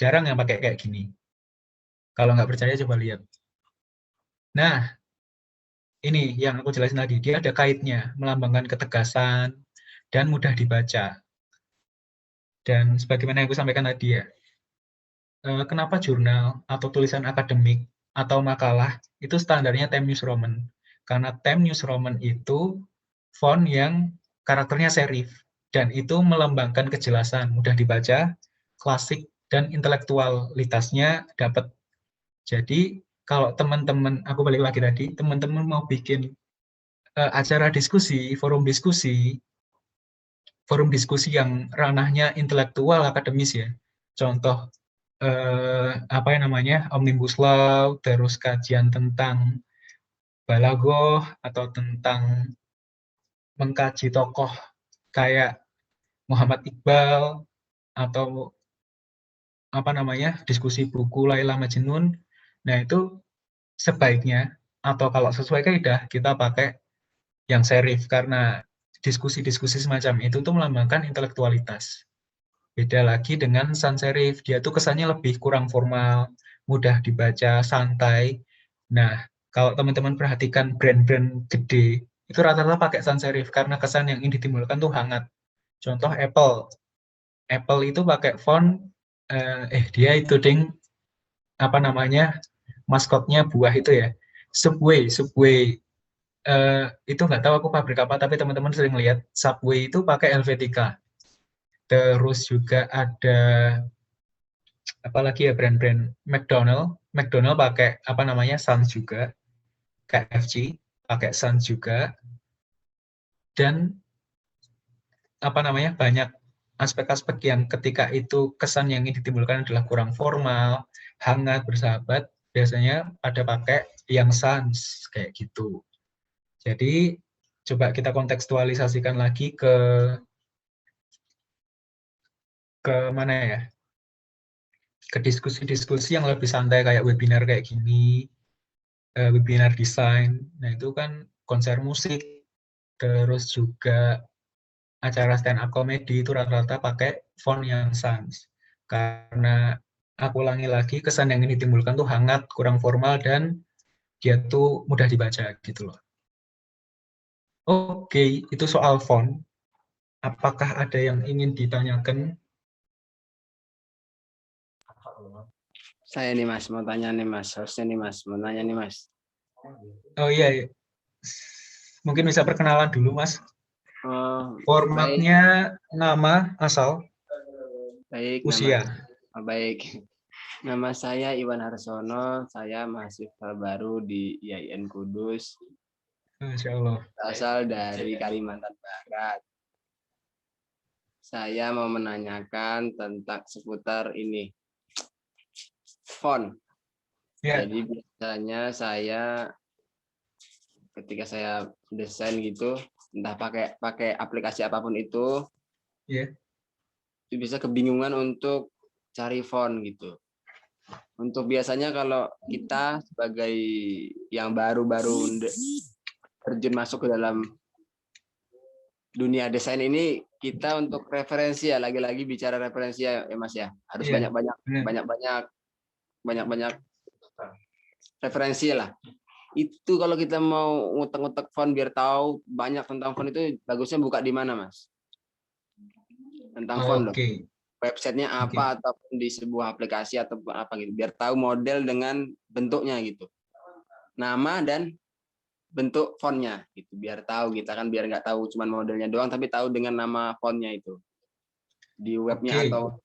Jarang yang pakai kayak gini. Kalau nggak percaya coba lihat. Nah, ini yang aku jelasin tadi, dia ada kaitnya, melambangkan ketegasan dan mudah dibaca. Dan sebagaimana yang aku sampaikan tadi ya, kenapa jurnal atau tulisan akademik atau makalah itu standarnya Times New Roman? Karena Times New Roman itu font yang karakternya serif dan itu melambangkan kejelasan, mudah dibaca, klasik dan intelektualitasnya dapat. Jadi kalau teman-teman, aku balik lagi tadi, teman-teman mau bikin acara diskusi, forum diskusi yang ranahnya intelektual akademis ya. Contoh apa yang namanya Omnibus Law, terus kajian tentang balagoh atau tentang mengkaji tokoh kayak Muhammad Iqbal atau apa namanya diskusi buku Laila Majnun. Nah itu sebaiknya atau kalau sesuai kaidah kita pakai yang serif karena diskusi-diskusi semacam itu tuh melambangkan intelektualitas. Beda lagi dengan sans serif, dia tuh kesannya lebih kurang formal, mudah dibaca, santai. Nah, kalau teman-teman perhatikan brand-brand gede, itu rata-rata pakai sans serif karena kesan yang ingin ditimbulkan tuh hangat. Contoh Apple. Apple itu pakai font, dia itu ding, apa namanya, maskotnya buah itu ya. Subway. Itu nggak tahu aku pabrik apa, tapi teman-teman sering lihat Subway itu pakai Helvetica. Terus juga ada apalagi ya brand-brand McDonald pakai apa namanya Sans juga, KFC pakai Sans juga, dan apa namanya banyak aspek-aspek yang ketika itu kesan yang ingin ditimbulkan adalah kurang formal, hangat, bersahabat, biasanya ada pakai yang Sans kayak gitu. Jadi coba kita kontekstualisasikan lagi ke mana ya? Ke diskusi-diskusi yang lebih santai kayak webinar kayak gini, webinar desain. Nah, itu kan konser musik, terus juga acara stand up comedy itu rata-rata pakai font yang sans. Karena aku ulangi lagi, kesan yang ini ditimbulkan tuh hangat, kurang formal, dan dia tuh mudah dibaca gitu loh. Oke, itu soal font. Apakah ada yang ingin ditanyakan? Saya nih Mas, mau tanya nih Mas, harusnya nih Mas, mau nanya nih Mas. Oh iya. Mungkin bisa perkenalan dulu Mas. Formatnya baik. Nama, asal, baik, usia. Baik. Nama saya Iwan Harsono, saya mahasiswa baru di IAIN Kudus. Insya Allah. Asal dari Kalimantan Barat. Saya mau menanyakan tentang seputar ini, font. Yeah. Jadi biasanya saya ketika saya desain gitu, entah pakai aplikasi apapun itu, itu bisa kebingungan untuk cari font gitu. Untuk biasanya kalau kita sebagai yang baru-baru terjun masuk ke dalam dunia desain ini, kita untuk referensi ya, lagi-lagi bicara referensi ya Mas ya, harus banyak-banyak referensi lah. Itu kalau kita mau ngutek-ngutek font biar tahu banyak tentang font itu, bagusnya buka di mana Mas? Tentang font loh. Websitenya apa ataupun di sebuah aplikasi atau apa gitu, biar tahu model dengan bentuknya gitu, nama dan bentuk fontnya gitu, biar tahu kita kan, biar nggak tahu cuman modelnya doang tapi tahu dengan nama fontnya itu di webnya atau.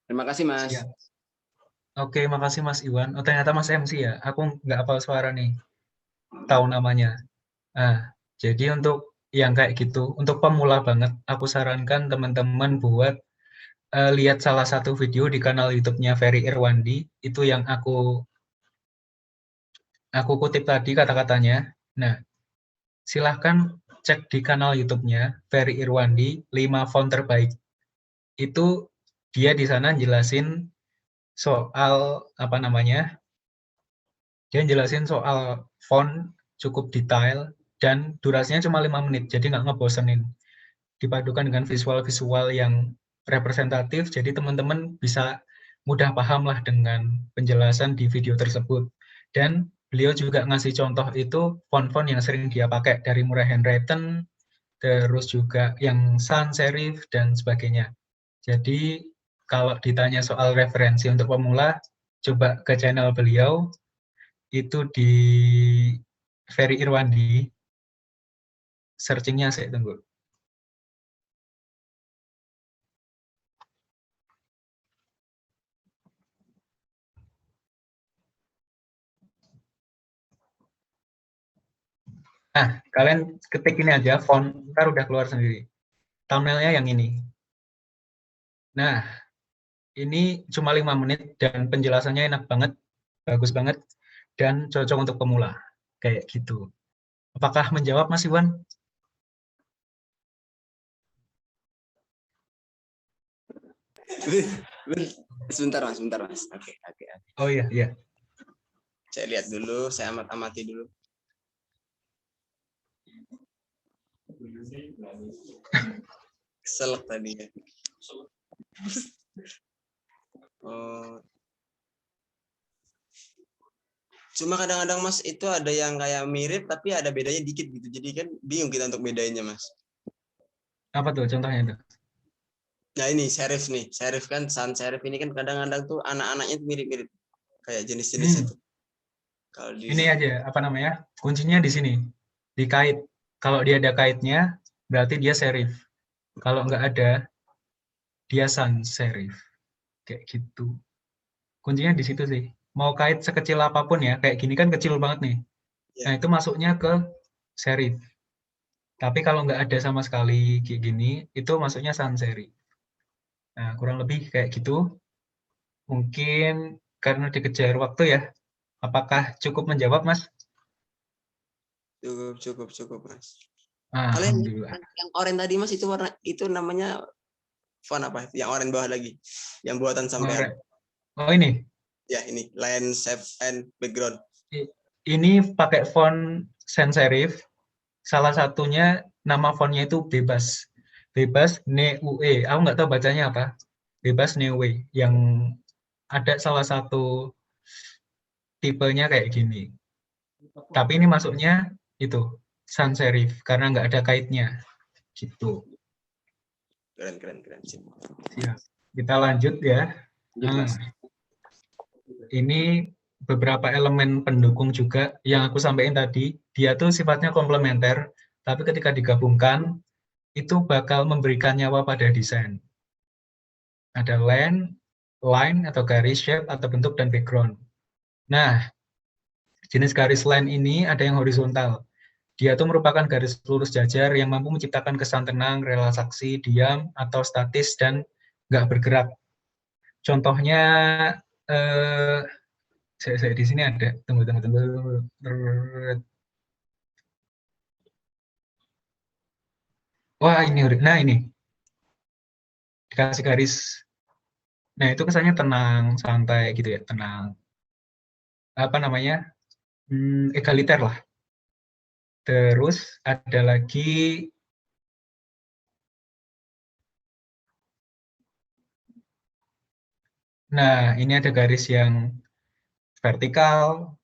Terima kasih Mas. Siap. Oke, makasih Mas Iwan. Oh ternyata Mas MC ya, aku nggak hafal suara nih, tahu namanya. Nah, jadi untuk yang kayak gitu, untuk pemula banget, aku sarankan teman-teman buat lihat salah satu video di kanal YouTube-nya Ferry Irwandi, itu yang aku kutip tadi kata-katanya. Nah, silahkan cek di kanal YouTube-nya Ferry Irwandi 5 font terbaik. Itu dia di sana jelasin soal apa namanya? Dia jelasin soal font cukup detail dan durasinya cuma 5 menit, jadi nggak ngebosenin. Dipadukan dengan visual-visual yang representatif, jadi teman-teman bisa mudah paham lah dengan penjelasan di video tersebut. Dan beliau juga ngasih contoh itu font-font yang sering dia pakai, dari mulai handwritten, terus juga yang sans serif, dan sebagainya. Jadi kalau ditanya soal referensi untuk pemula, coba ke channel beliau, itu di Ferry Irwandi, searchingnya saya tunggu. Nah, kalian ketik ini aja, font, ntar udah keluar sendiri. Thumbnailnya yang ini. Nah, ini cuma 5 menit dan penjelasannya enak banget, bagus banget, dan cocok untuk pemula. Kayak gitu. Apakah menjawab, Mas Iwan? Sebentar mas. Oke. Oh iya, iya. Saya lihat dulu, saya amati dulu. Keselak tadi ya. Cuma kadang-kadang mas itu ada yang kayak mirip tapi ada bedanya dikit gitu. Jadi kan bingung kita untuk bedainnya mas. Apa tuh contohnya itu? Nah ini serif nih, serif kan sans serif ini kan kadang-kadang tuh anak-anaknya mirip-mirip kayak jenis-jenisnya tuh. Kalau di... Ini aja, apa namanya? Kuncinya di sini, di kait. Kalau dia ada kaitnya, berarti dia serif. Kalau nggak ada, dia sans serif. Kayak gitu. Kuncinya di situ sih. Mau kait sekecil apapun ya, kayak gini kan kecil banget nih. Ya. Nah, itu masuknya ke serif. Tapi kalau nggak ada sama sekali kayak gini, itu masuknya sans serif. Nah, kurang lebih kayak gitu. Mungkin karena dikejar waktu ya. Apakah cukup menjawab, Mas? Cukup mas. Kalian Alhamdulillah. yang oranye tadi mas itu warna itu namanya font apa? Yang oranye bawah lagi, yang buatan sampean. Oh ini. Ya ini line shape and background. Ini pakai font sans serif. Salah satunya nama fontnya itu bebas. Bebas Neue. Aku nggak tahu bacanya apa. Bebas Neue. Yang ada salah satu tipenya kayak gini. Tapi ini masuknya itu sans serif karena nggak ada kaitnya. Gitu. Keren. Ya. Kita lanjut ya. Ini beberapa elemen pendukung juga yang aku sampaikan tadi. Dia tuh sifatnya komplementer, tapi ketika digabungkan itu bakal memberikan nyawa pada desain. Ada line atau garis, shape atau bentuk, dan background. Nah, jenis garis line ini ada yang horizontal. Dia itu merupakan garis lurus jajar yang mampu menciptakan kesan tenang, relaksasi, diam, atau statis, dan nggak bergerak. Contohnya, saya di sini ada. Tunggu. Wah, ini. Nah, ini. Dikasih garis. Nah, itu kesannya tenang, santai gitu ya, tenang. Apa namanya? Egaliter lah. Terus ada lagi nah, ini ada garis yang vertikal.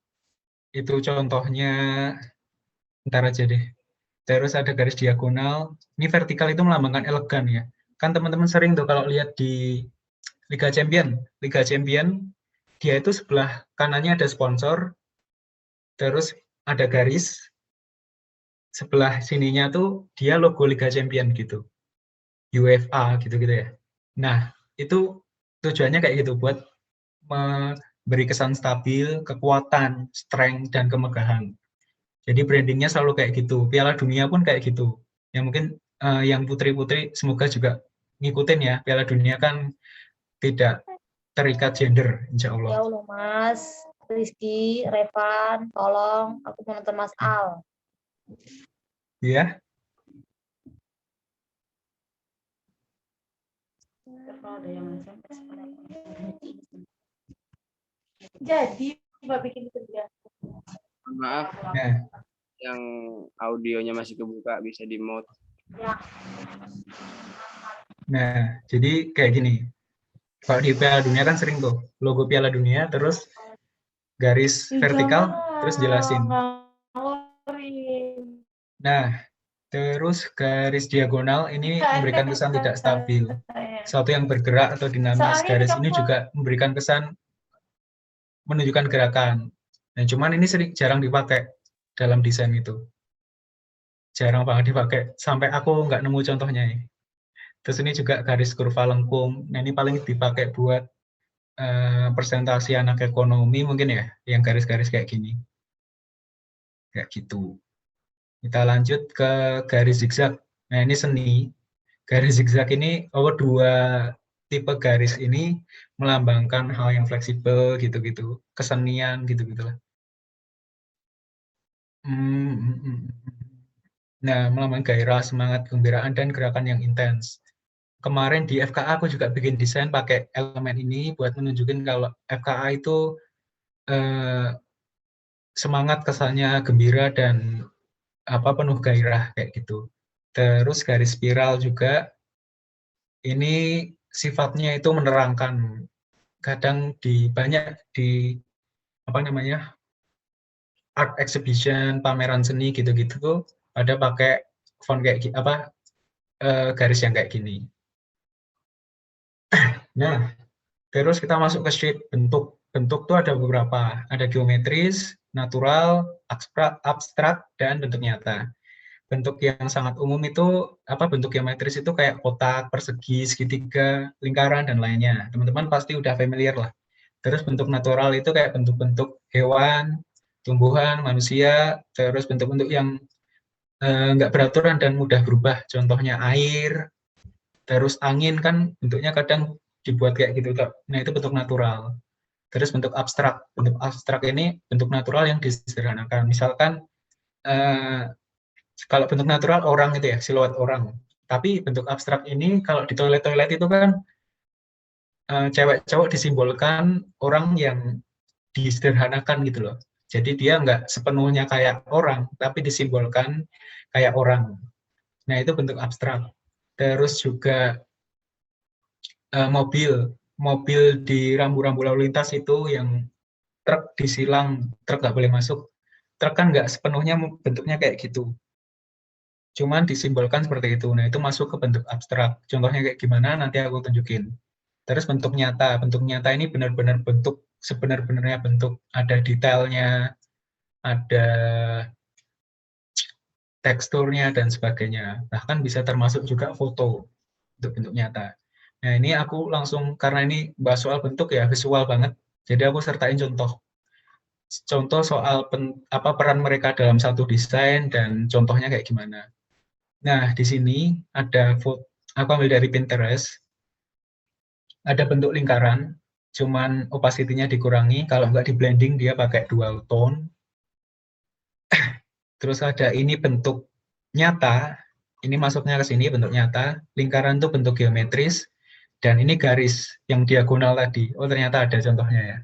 Itu contohnya ntar aja deh. Terus ada garis diagonal. Ini vertikal itu melambangkan elegan ya. Kan teman-teman sering tuh kalau lihat di Liga Champion. Liga Champion dia itu sebelah kanannya ada sponsor, terus ada garis, sebelah sininya tuh dia logo Liga Champion gitu. UEFA gitu-gitu ya. Nah, itu tujuannya kayak gitu buat memberi kesan stabil, kekuatan, strength, dan kemegahan. Jadi brandingnya selalu kayak gitu. Piala Dunia pun kayak gitu. Ya mungkin yang putri-putri semoga juga ngikutin ya. Piala Dunia kan tidak terikat gender, insya Allah. Ya Allah Mas, Rizky, Revan, tolong aku mau nonton Mas Al. Iya. Jadi Mbak bikin itu dia. Maaf. Nah. Yang audionya masih kebuka bisa di mute. Ya. Nah, jadi kayak gini. Kalau di Piala Dunia kan sering tuh, logo Piala Dunia, terus garis vertikal, terus jelasin. Nah, terus garis diagonal ini memberikan kesan tidak stabil. Sesuatu yang bergerak atau dinamis. Garis ini juga memberikan kesan menunjukkan gerakan. Nah, cuman ini jarang dipakai dalam desain itu. Jarang banget dipakai. Sampai aku nggak nemu contohnya ya. Terus ini juga garis kurva lengkung. Nah, ini paling dipakai buat presentasi anak ekonomi mungkin ya, yang garis-garis kayak gini. Kayak gitu. Kita lanjut ke garis zigzag. Nah, ini seni. Garis zigzag ini, dua tipe garis ini melambangkan hal yang fleksibel gitu-gitu, kesenian gitu-gitulah. Nah, melambangkan gairah, semangat, kegembiraan, dan gerakan yang intens. Kemarin di FKA aku juga bikin desain pakai elemen ini buat menunjukin kalau FKA itu semangat, kesannya gembira dan penuh gairah kayak gitu. Terus garis spiral juga ini sifatnya itu menerangkan. Kadang banyak di art exhibition, pameran seni gitu-gitu tuh ada pakai font kayak garis yang kayak gini. Nah, terus kita masuk ke shape, bentuk. Bentuk tuh ada beberapa, ada geometris, natural, abstrak, dan bentuk nyata. Bentuk yang sangat umum itu bentuk geometris itu kayak kotak, persegi, segitiga, lingkaran, dan lainnya. Teman-teman pasti udah familiar lah. Terus bentuk natural itu kayak bentuk-bentuk hewan, tumbuhan, manusia, terus bentuk-bentuk yang nggak beraturan dan mudah berubah. Contohnya air, terus angin kan bentuknya kadang dibuat kayak gitu. Nah, itu bentuk natural. Terus bentuk abstrak. Bentuk abstrak ini bentuk natural yang disederhanakan. Misalkan kalau bentuk natural orang itu ya, siluet orang. Tapi bentuk abstrak ini kalau di toilet-toilet itu kan cewek cowok disimbolkan orang yang disederhanakan gitu loh. Jadi dia nggak sepenuhnya kayak orang, tapi disimbolkan kayak orang. Nah, itu bentuk abstrak. Terus juga mobil di rambu-rambu lalu lintas itu yang truk disilang, truk nggak boleh masuk. Truk kan nggak sepenuhnya bentuknya kayak gitu. Cuman disimbolkan seperti itu. Nah, itu masuk ke bentuk abstrak. Contohnya kayak gimana, nanti aku tunjukin. Terus bentuk nyata. Bentuk nyata ini benar-benar bentuk, sebenar-benarnya bentuk. Ada detailnya, ada teksturnya, dan sebagainya. Bahkan bisa termasuk juga foto untuk bentuk nyata. Nah, ini aku langsung, karena ini bahas soal bentuk ya, visual banget. Jadi aku sertain contoh soal peran mereka dalam satu desain dan contohnya kayak gimana. Nah, di sini ada foto, aku ambil dari Pinterest. Ada bentuk lingkaran, cuman opacity-nya dikurangi. Kalau nggak di blending, dia pakai dual tone. Terus ada ini bentuk nyata. Ini masuknya ke sini bentuk nyata. Lingkaran itu bentuk geometris. Dan ini garis yang diagonal tadi. Oh, ternyata ada contohnya ya.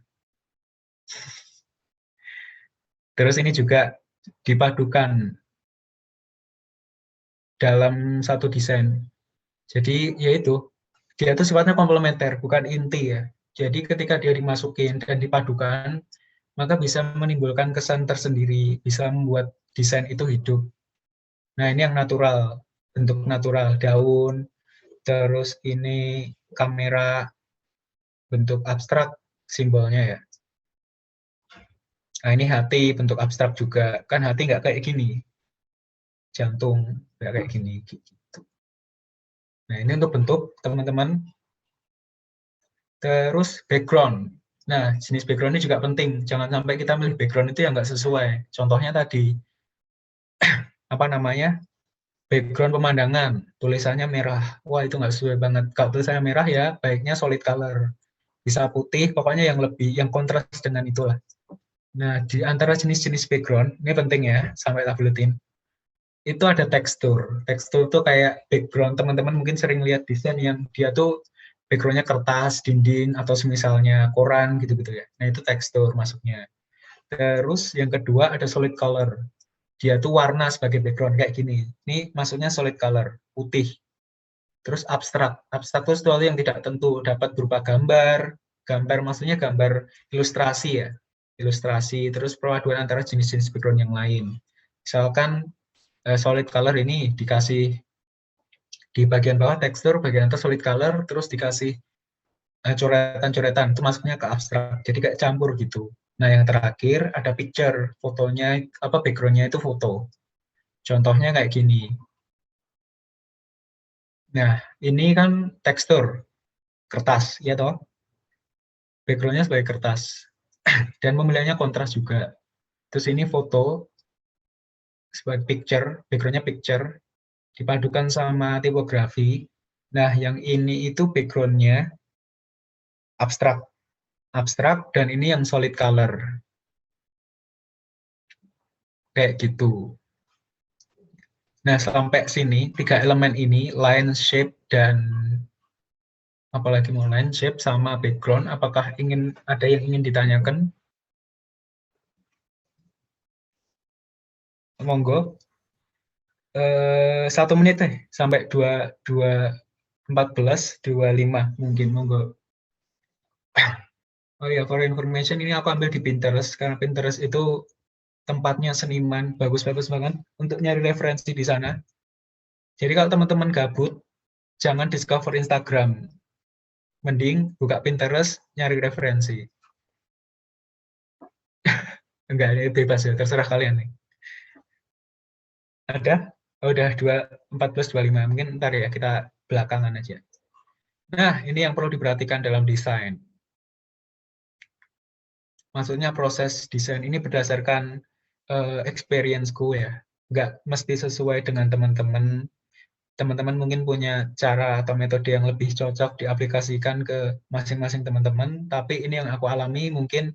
Terus ini juga dipadukan dalam satu desain. Jadi yaitu dia itu sifatnya komplementer, bukan inti ya. Jadi ketika dia dimasukin dan dipadukan, maka bisa menimbulkan kesan tersendiri, bisa membuat desain itu hidup. Nah, ini yang natural, bentuk natural, daun, terus ini kamera, bentuk abstrak simbolnya ya. Nah, ini hati, bentuk abstrak juga. Kan hati nggak kayak gini. Jantung, nggak kayak gini. Gitu. Nah, ini untuk bentuk, teman-teman. Terus background. Nah, jenis background ini juga penting. Jangan sampai kita milih background itu yang nggak sesuai. Contohnya tadi, background pemandangan, tulisannya merah. Wah, itu nggak sesuai banget. Kalau tulisannya merah ya, baiknya solid color. Bisa putih, pokoknya yang kontras dengan itulah. Nah, di antara jenis-jenis background, ini penting ya, sampai tak buletin. Itu ada tekstur. Tekstur itu kayak background, teman-teman mungkin sering lihat desain yang dia tuh backgroundnya kertas, dinding, atau semisalnya koran gitu-gitu ya. Nah, itu tekstur masuknya. Terus yang kedua ada solid color. Dia tuh warna sebagai background kayak gini. Ini maksudnya solid color, putih. Terus abstrak. Abstrak itu sesuatu yang tidak tentu, dapat berupa gambar. Gambar maksudnya gambar ilustrasi ya. Ilustrasi, terus perpaduan antara jenis-jenis background yang lain. Misalkan solid color ini dikasih di bagian bawah tekstur, bagian atas solid color, terus dikasih coretan-coretan, itu masuknya ke abstrak. Jadi kayak campur gitu. Nah, yang terakhir ada picture, fotonya, backgroundnya itu foto. Contohnya kayak gini. Nah, ini kan tekstur, kertas, ya toh? Backgroundnya sebagai kertas. Dan pemilihannya kontras juga. Terus ini foto, sebagai picture, backgroundnya picture, dipadukan sama tipografi. Nah, yang ini itu backgroundnya abstrak. Abstrak, dan ini yang solid color. Kayak gitu. Nah, sampai sini, 3 elemen ini, line, shape, dan apalagi mau line, shape, sama background, apakah ada yang ingin ditanyakan? Monggo. 1 menit sampai 14:25 mungkin, monggo. Oh ya, for information, ini aku ambil di Pinterest, karena Pinterest itu tempatnya seniman, bagus-bagus banget untuk nyari referensi di sana. Jadi kalau teman-teman gabut, jangan discover Instagram. Mending buka Pinterest, nyari referensi. Enggak, ini bebas ya, terserah kalian nih. Ada? Oh, udah 14:25, mungkin ntar ya, kita belakangan aja. Nah, ini yang perlu diperhatikan dalam desain. Maksudnya proses desain ini berdasarkan experience-ku ya. Nggak mesti sesuai dengan teman-teman. Teman-teman mungkin punya cara atau metode yang lebih cocok diaplikasikan ke masing-masing teman-teman, tapi ini yang aku alami mungkin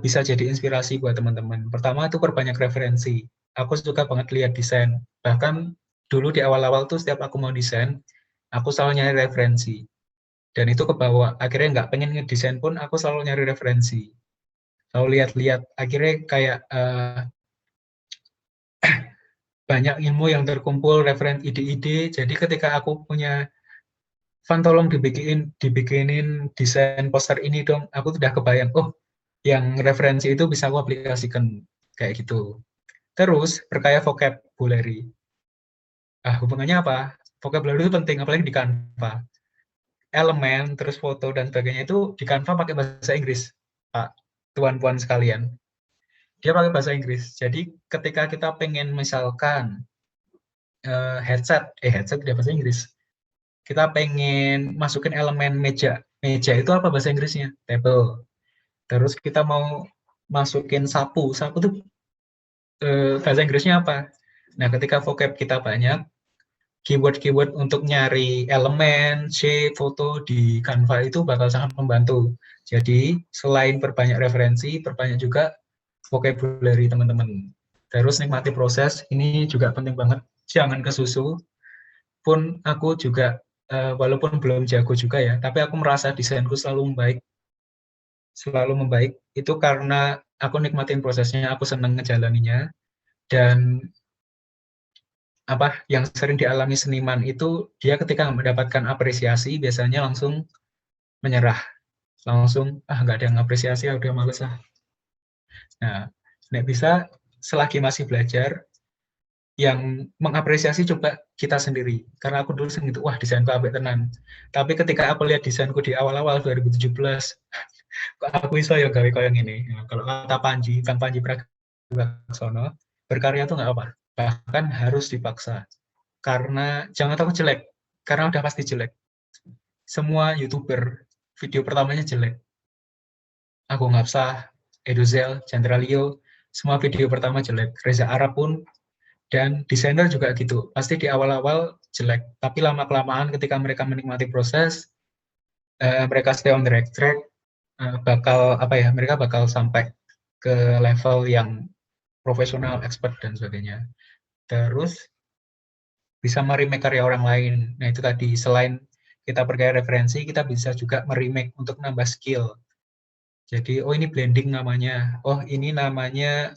bisa jadi inspirasi buat teman-teman. Pertama itu perbanyak referensi. Aku suka banget lihat desain. Bahkan dulu di awal-awal tuh setiap aku mau desain, aku selalu nyari referensi. Dan itu kebawa. Akhirnya nggak pengen ngedesain pun, aku selalu nyari referensi. Selalu lihat-lihat. Akhirnya kayak banyak ilmu yang terkumpul, referensi ide-ide. Jadi ketika aku punya Van, tolong dibikinin desain poster ini dong. Aku udah kebayang, oh, yang referensi itu bisa aku aplikasikan kayak gitu. Terus berkaya vocabulary. Hubungannya apa? Vocabulary itu penting, apalagi di Canva. Elemen, terus foto dan sebagainya itu di Canva pakai bahasa Inggris, Pak, tuan-puan sekalian. Dia pakai bahasa Inggris. Jadi ketika kita pengen misalkan headset tidak bahasa Inggris. Kita pengen masukin elemen meja. Meja itu apa bahasa Inggrisnya? Table. Terus kita mau masukin sapu. Sapu itu bahasa Inggrisnya apa? Nah, ketika vocab kita banyak, keyword-keyword untuk nyari elemen, shape, foto di Canva itu bakal sangat membantu. Jadi, selain perbanyak referensi, perbanyak juga vocabulary teman-teman. Terus nikmati proses, ini juga penting banget. Jangan kesusu. Pun aku juga, walaupun belum jago juga ya, tapi aku merasa desainku selalu membaik. Itu karena aku nikmatin prosesnya, aku senang ngejalaninya. Dan yang sering dialami seniman itu dia ketika mendapatkan apresiasi biasanya langsung menyerah, langsung nggak ada yang apresiasi, udah males lah. Nah, nek bisa selagi masih belajar, yang mengapresiasi coba kita sendiri, karena aku dulu sering gitu, wah desainku apik tenan, tapi ketika aku lihat desainku di awal-awal 2017, kok aku iso ya gawe koyo ini. Nah, kalau kata Bang Panji Pragiwaksono, berkarya itu nggak apa, bahkan harus dipaksa. Karena jangan takut jelek, karena udah pasti jelek. Semua YouTuber video pertamanya jelek. Agung Hapsah, Edozel, Chandra Leo, semua video pertama jelek. Reza Arab pun, dan desainer juga gitu. Pasti di awal-awal jelek, tapi lama-kelamaan ketika mereka menikmati proses, mereka stay on the right track, mereka bakal sampai ke level yang profesional, expert, dan sebagainya. Terus bisa meremake karya orang lain. Nah, itu tadi, selain kita perkaya referensi, kita bisa juga meremake untuk nambah skill. Jadi, oh ini blending namanya, oh ini namanya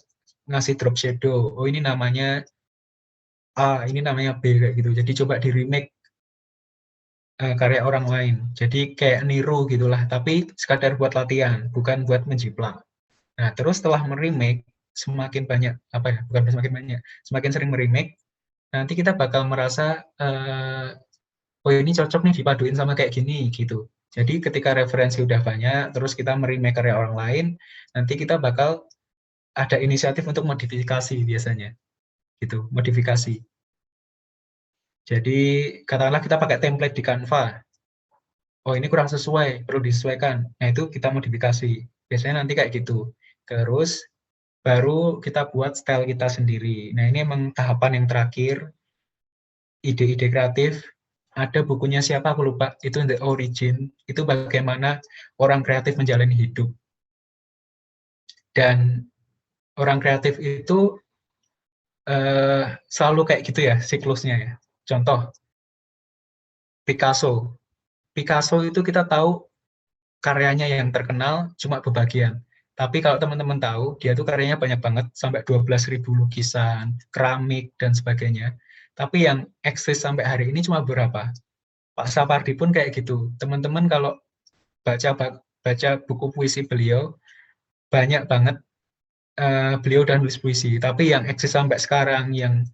ngasih drop shadow, oh ini namanya A, ini namanya B, kayak gitu. Jadi coba di remake karya orang lain. Jadi kayak niru gitulah, tapi sekadar buat latihan, bukan buat menjiplak. Nah, terus setelah meremake, semakin banyak, apa ya, bukan semakin banyak, semakin sering meremake, nanti kita bakal merasa, oh ini cocok nih dipaduin sama kayak gini, gitu. Jadi ketika referensi udah banyak, terus kita meremake karya orang lain, nanti kita bakal ada inisiatif untuk modifikasi biasanya, gitu, modifikasi. Jadi katakanlah kita pakai template di Canva, oh ini kurang sesuai, perlu disesuaikan. Nah itu kita modifikasi. Biasanya nanti kayak gitu. Terus baru kita buat style kita sendiri. Nah ini emang tahapan yang terakhir, ide-ide kreatif. Ada bukunya siapa aku lupa, itu The Origin. Itu bagaimana orang kreatif menjalani hidup. Dan orang kreatif itu selalu kayak gitu ya siklusnya ya. Contoh, Picasso. Picasso itu kita tahu karyanya yang terkenal cuma bebagian. Tapi kalau teman-teman tahu, dia tuh karyanya banyak banget, sampai 12.000 lukisan, keramik, dan sebagainya. Tapi yang eksis sampai hari ini cuma berapa? Pak Sapardi pun kayak gitu. Teman-teman kalau baca buku puisi beliau, banyak banget beliau dan nulis puisi. Tapi yang eksis sampai sekarang, yang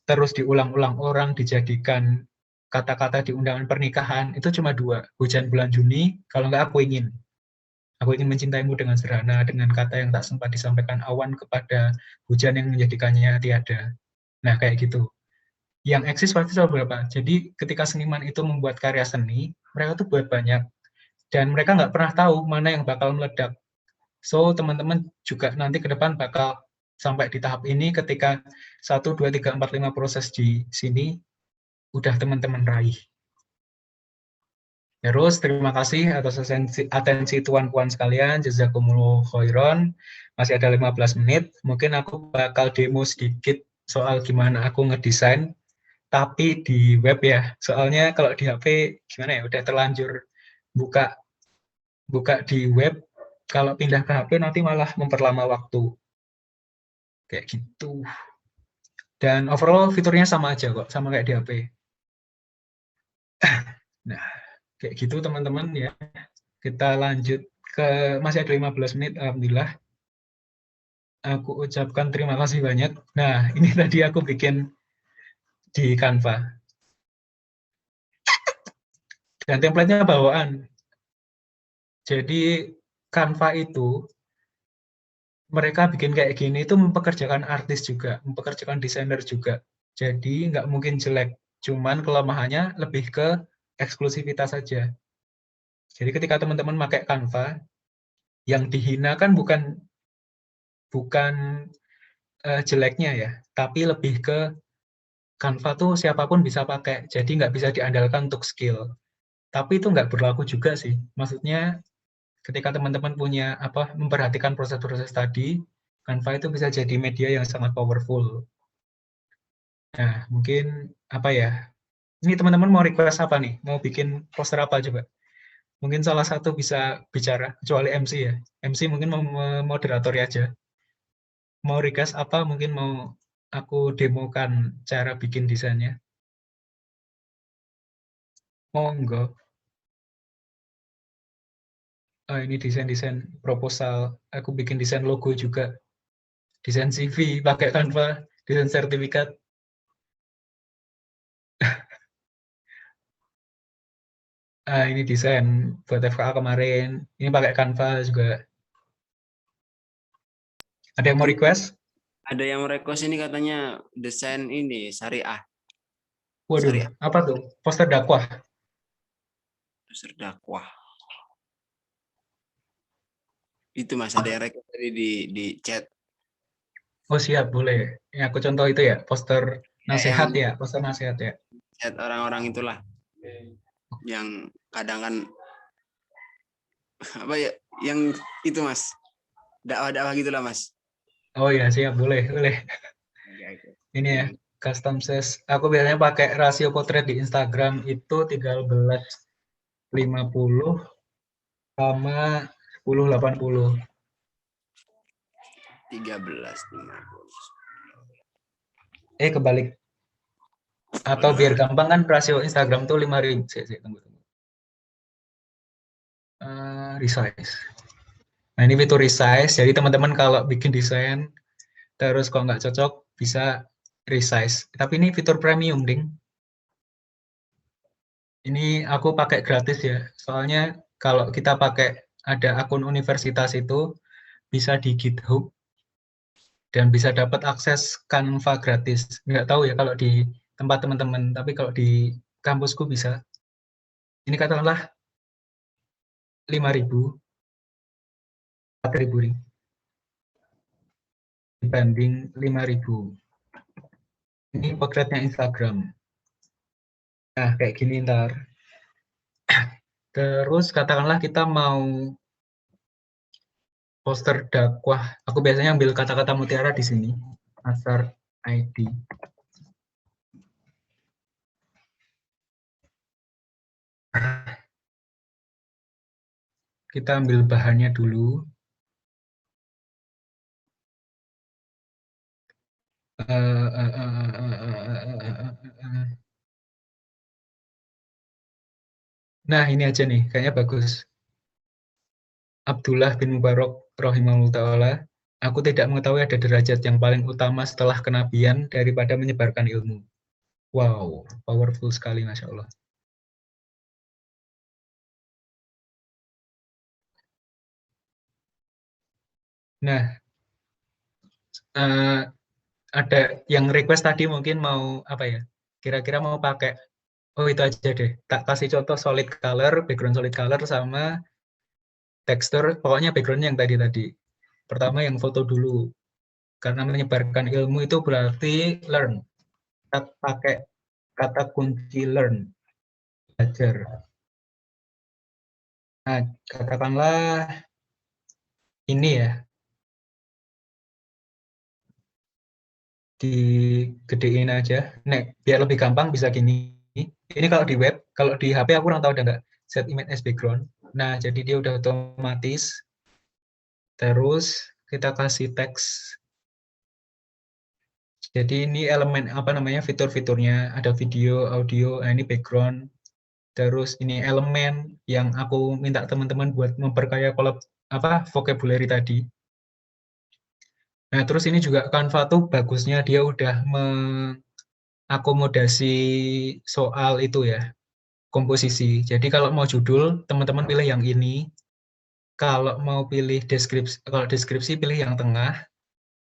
terus diulang-ulang orang, dijadikan kata-kata di undangan pernikahan, itu cuma 2. Hujan bulan Juni, kalau nggak aku ingin. Aku ingin mencintaimu dengan sederhana, dengan kata yang tak sempat disampaikan awan kepada hujan yang menjadikannya tiada. Nah, kayak gitu. Yang eksis pasti selalu berapa. Jadi, ketika seniman itu membuat karya seni, mereka tuh buat banyak. Dan mereka nggak pernah tahu mana yang bakal meledak. So, teman-teman juga nanti ke depan bakal sampai di tahap ini ketika 1, 2, 3, 4, 5 proses di sini, udah teman-teman raih. Terus terima kasih atas atensi tuan-puan sekalian, jazakumullah khairan. Masih ada 15 menit, mungkin aku bakal demo sedikit soal gimana aku ngedesain, tapi di web ya. Soalnya kalau di HP gimana ya, udah terlanjur buka buka di web, kalau pindah ke HP nanti malah memperlama waktu. Kayak gitu. Dan overall fiturnya sama aja kok, sama kayak di HP. Nah, kayak gitu teman-teman ya. Kita lanjut ke, masih ada 15 menit, alhamdulillah. Aku ucapkan terima kasih banyak. Nah, ini tadi aku bikin di Canva. Dan template-nya bawaan. Jadi, Canva itu, mereka bikin kayak gini itu mempekerjakan artis juga, mempekerjakan desainer juga. Jadi, nggak mungkin jelek. Cuman kelemahannya lebih ke eksklusivitas saja. Jadi, ketika teman-teman pakai Canva, yang dihina kan bukan jeleknya ya, tapi lebih ke Canva tuh siapapun bisa pakai, jadi nggak bisa diandalkan untuk skill. Tapi itu nggak berlaku juga sih. Maksudnya ketika teman-teman punya memperhatikan proses-proses tadi, Canva itu bisa jadi media yang sangat powerful. Nah, mungkin apa ya? Ini teman-teman mau request apa nih? Mau bikin poster apa coba? Mungkin salah satu bisa bicara, kecuali MC ya. MC mungkin mau moderatori aja. Mau request apa? Mungkin mau aku demokan cara bikin desainnya. Monggo. Ini desain-desain proposal. Aku bikin desain logo juga. Desain CV pakai Canva, desain sertifikat. Ini desain buat FKA kemarin. Ini pakai Canva juga. Ada yang mau request? Ada yang request ini katanya desain ini syariah. Waduh, Syariah apa tuh? Poster dakwah. poster dakwah. Itu Mas, ada yang request tadi di chat. Oh siap, boleh. Ini aku contoh itu ya, poster nasihat ya, poster nasihat ya. Chat orang-orang itulah. Yang kadang kan apa ya, yang itu Mas. Dakwah-dakwah gitulah Mas. Oh ya, siap, boleh, boleh. Ini ya, custom size. Aku biasanya pakai rasio potret di Instagram itu 13:50 sama 10:80. 13:50. Kebalik. Atau biar gampang kan rasio Instagram tuh 5.000. Tunggu. Resize. Nah, ini fitur resize. Jadi teman-teman kalau bikin desain terus kalau nggak cocok bisa resize. Tapi ini fitur premium, ding. Ini aku pakai gratis ya. Soalnya kalau kita pakai ada akun universitas itu bisa di GitHub dan bisa dapat akses Canva gratis. Nggak tahu ya kalau di tempat teman-teman, tapi kalau di kampusku bisa. Ini katakanlah 5.000, 4.000 ring dibanding 5.000. Ini potretnya Instagram. Nah, kayak gini ntar. Terus katakanlah kita mau poster dakwah. Aku biasanya ambil kata-kata mutiara di sini. Asar ID. Kita ambil bahannya dulu. Nah, ini aja nih, kayaknya bagus. Abdullah bin Mubarak rahimahullah ta'ala, aku tidak mengetahui ada derajat yang paling utama setelah kenabian daripada menyebarkan ilmu. Wow, powerful sekali, Masya Allah. Nah, ada yang request tadi mungkin mau apa ya? Kira-kira mau pakai, oh itu aja deh. Tak kasih contoh solid color, background solid color sama tekstur, pokoknya background yang tadi. Pertama yang foto dulu. Karena menyebarkan ilmu itu berarti learn. Kita pakai kata kunci learn. Belajar. Nah, katakanlah ini ya. Digedein aja. Nah, biar lebih gampang bisa gini. Ini kalau di web, kalau di HP aku kurang tahu ada nggak set image as background. Nah, jadi dia udah otomatis. Terus kita kasih teks. Jadi ini elemen apa namanya fitur-fiturnya, ada video, audio, nah ini background. Terus ini elemen yang aku minta teman-teman buat memperkaya vocabulary tadi. Nah, terus ini juga Canva tuh bagusnya dia udah mengakomodasi soal itu ya, komposisi. Jadi kalau mau judul, teman-teman pilih yang ini. Kalau mau pilih deskripsi pilih yang tengah.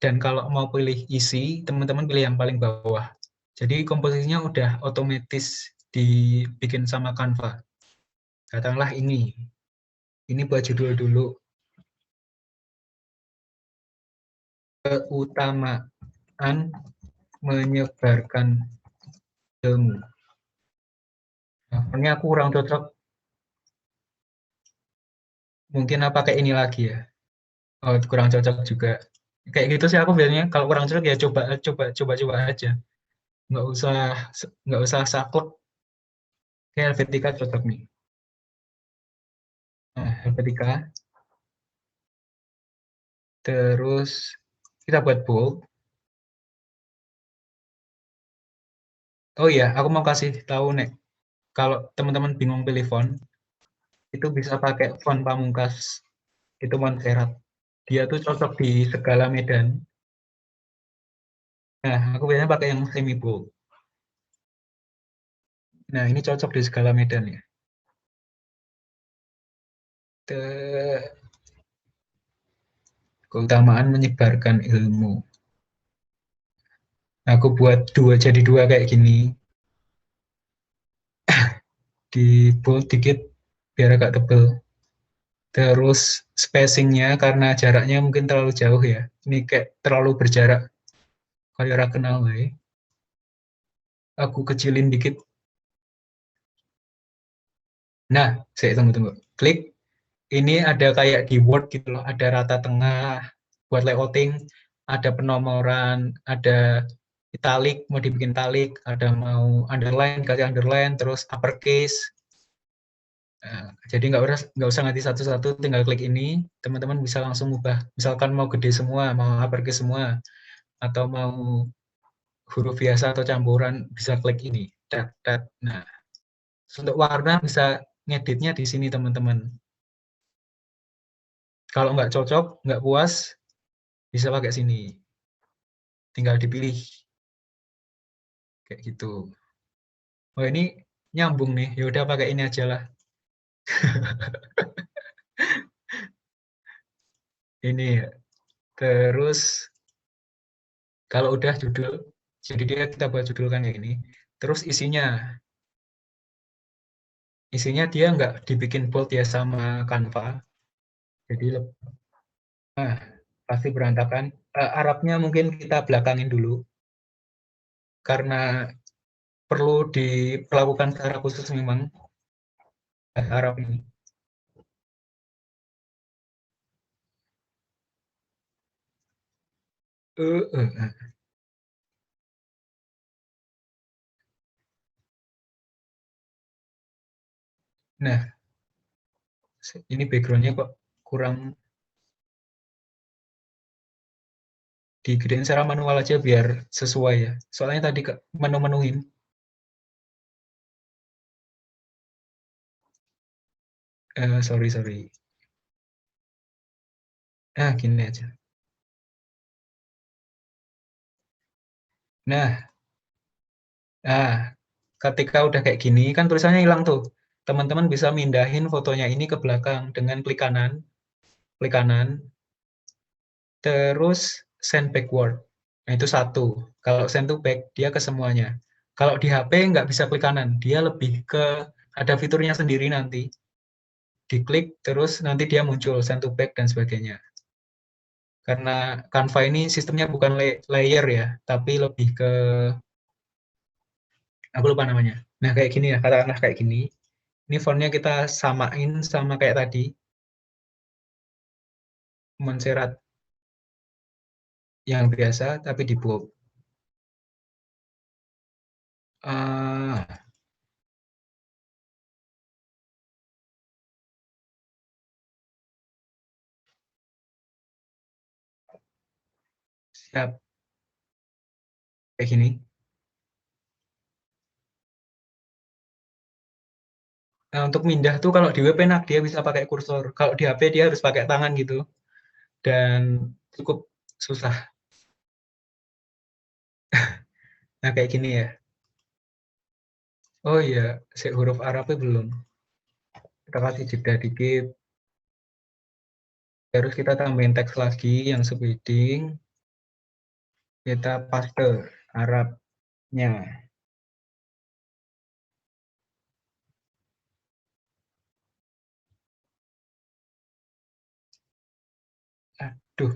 Dan kalau mau pilih isi, teman-teman pilih yang paling bawah. Jadi komposisinya udah otomatis dibikin sama Canva. Katakanlah ini. Ini buat judul dulu. Keutamaan menyebarkan ilmu. Nah, ini aku kurang cocok. Mungkin pakai ini lagi ya. Oh, kurang cocok juga. Kayak gitu sih aku biasanya kalau kurang cocok ya coba aja. Nggak usah saklek. Kayak Helvetica cocok nih. Nah, Helvetica. Terus kita buat bold. Oh iya, aku mau kasih tahu nih. Kalau teman-teman bingung pilih font, itu bisa pakai font pamungkas. Itu Montserrat. Dia tuh cocok di segala medan. Nah, aku biasanya pakai yang semi bold. Nah, ini cocok di segala medan ya. Keutamaan menyebarkan ilmu. Aku buat jadi dua kayak gini. Di bold dikit biar agak tebel. Terus spacingnya karena jaraknya mungkin terlalu jauh ya. Ini kayak terlalu berjarak. Kalau orang kenal ya. Aku kecilin dikit. Nah, saya tunggu. Klik. Ini ada kayak di Word gitu loh. Ada rata tengah buat layouting. Ada penomoran. Ada italic, mau dibikin italic. Ada mau underline, kasih underline. Terus uppercase. Nah, jadi nggak usah ngerti satu-satu, tinggal klik ini, teman-teman bisa langsung ubah. Misalkan mau gede semua, mau uppercase semua, atau mau huruf biasa atau campuran bisa klik ini. Nah, untuk warna bisa ngeditnya di sini teman-teman. Kalau nggak cocok, nggak puas, bisa pakai sini. Tinggal dipilih. Kayak gitu. Oh ini nyambung nih, ya udah pakai ini aja lah. Ini terus kalau udah judul, jadi dia kita buat judul kan kayak gini. Terus isinya dia nggak dibikin bold ya sama Canva. Jadi pasti berantakan. Arabnya mungkin kita belakangin dulu karena perlu dilakukan secara khusus memang Arab ini. Nah, ini backgroundnya kok kurang, digedein secara manual aja biar sesuai ya. Soalnya tadi menu-menuin. Sorry. Gini aja. Nah, ketika udah kayak gini, kan tulisannya hilang tuh. Teman-teman bisa mindahin fotonya ini ke belakang dengan klik kanan, terus send backward. Nah, itu satu. Kalau send to back, dia ke semuanya. Kalau di HP nggak bisa klik kanan, dia lebih ke, ada fiturnya sendiri nanti. Diklik, terus nanti dia muncul, send to back, dan sebagainya. Karena Canva ini sistemnya bukan layer ya, tapi lebih ke, aku lupa namanya. Nah, kayak gini ya, katakanlah kayak gini. Ini fontnya kita samain sama kayak tadi. Monserrat yang biasa, tapi di bold. Siap. Kayak gini. Nah, untuk mindah tuh kalau di web enak, dia bisa pakai kursor. Kalau di HP dia harus pakai tangan gitu. Dan cukup susah. Nah, kayak gini ya. Oh iya, huruf Arabnya belum. Kita kasih jeda dikit. Terus kita tambahin teks lagi yang speeding. Kita paste Arabnya. Aduh,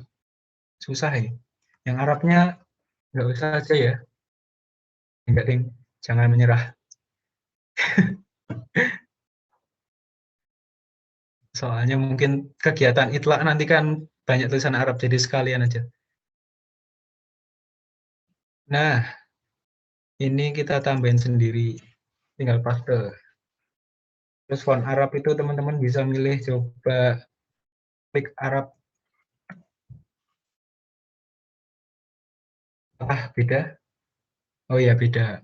susah ya. Yang Arabnya nggak usah aja ya. Enggak, ding. Jangan menyerah. Soalnya mungkin kegiatan itlak nanti kan banyak tulisan Arab, jadi sekalian aja. Nah, ini kita tambahin sendiri. Tinggal paste. Terus font Arab itu teman-teman bisa milih, coba klik Arab. Beda? Oh iya, beda.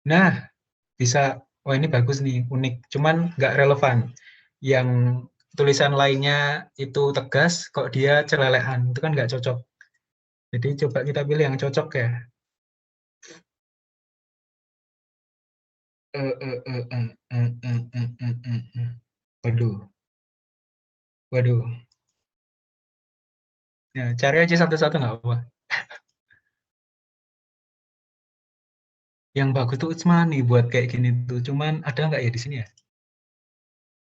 Nah, bisa, oh ini bagus nih, unik. Cuman nggak relevan. Yang tulisan lainnya itu tegas, kok dia celelehan. Itu kan nggak cocok. Jadi coba kita pilih yang cocok ya. Waduh. Ya, cari aja satu-satu nggak apa. Yang bagus tuh Utsmani buat kayak gini tuh. Cuman ada nggak ya di sini ya?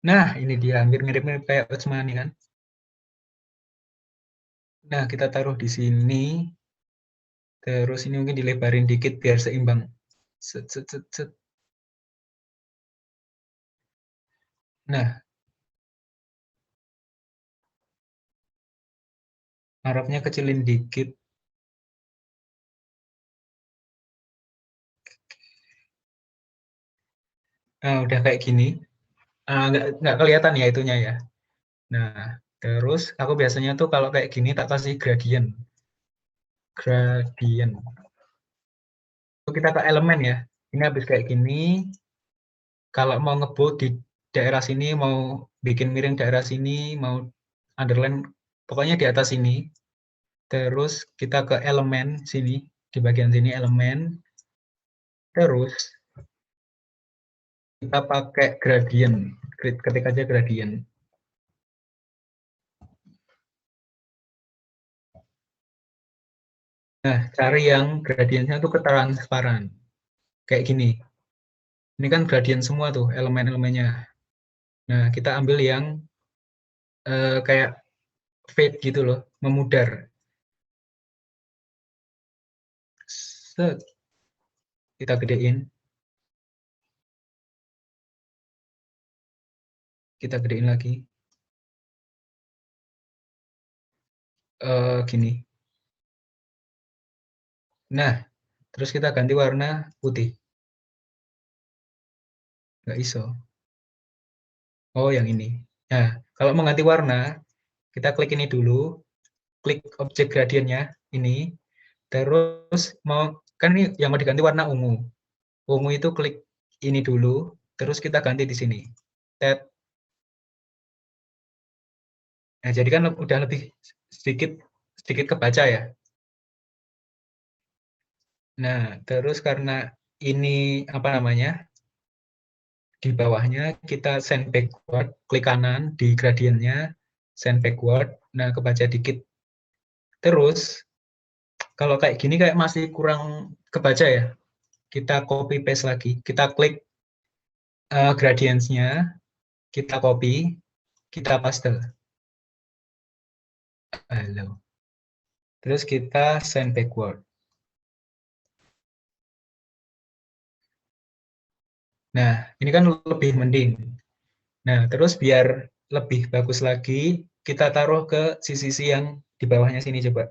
Nah, ini dia, hampir mirip-mirip kayak Utsmani kan. Nah, kita taruh di sini. Terus ini mungkin dilebarin dikit biar seimbang. Set, set, set, set. Nah, Arabnya kecilin dikit. Nah, udah kayak gini. Nggak kelihatan ya itunya ya. Nah, terus aku biasanya tuh kalau kayak gini tak kasih gradient. gradient. Kita ke elemen ya. Ini habis kayak gini. Kalau mau ngebold di daerah sini, mau bikin miring daerah sini, mau underline, pokoknya di atas sini. Terus kita ke elemen sini, di bagian sini elemen. Terus kita pakai gradient, ketik aja gradient. Nah, cari yang gradientnya itu ketransparan. Kayak gini. Ini kan gradient semua tuh, elemen-elemennya. Nah, kita ambil yang kayak fade gitu loh, memudar. Set. Kita gedein. Kita gedein lagi. Gini. Nah, terus kita ganti warna putih. Nggak iso. Oh, yang ini. Nah, kalau mau ganti warna, kita klik ini dulu. Klik objek gradiennya, ini. Terus kan ini yang mau diganti warna ungu. Ungu itu klik ini dulu, terus kita ganti di sini. Tab. Nah, jadi kan udah lebih sedikit kebaca ya. Nah, terus karena ini apa namanya? Di bawahnya kita send backward, klik kanan di gradiennya, send backward. Nah, kebaca dikit. Terus kalau kayak gini kayak masih kurang kebaca ya. Kita copy paste lagi. Kita klik gradients-nya, kita copy, kita paste. Halo. Terus kita send backward. Nah, ini kan lebih mending. Nah, terus biar lebih bagus lagi, kita taruh ke sisi yang di bawahnya sini coba.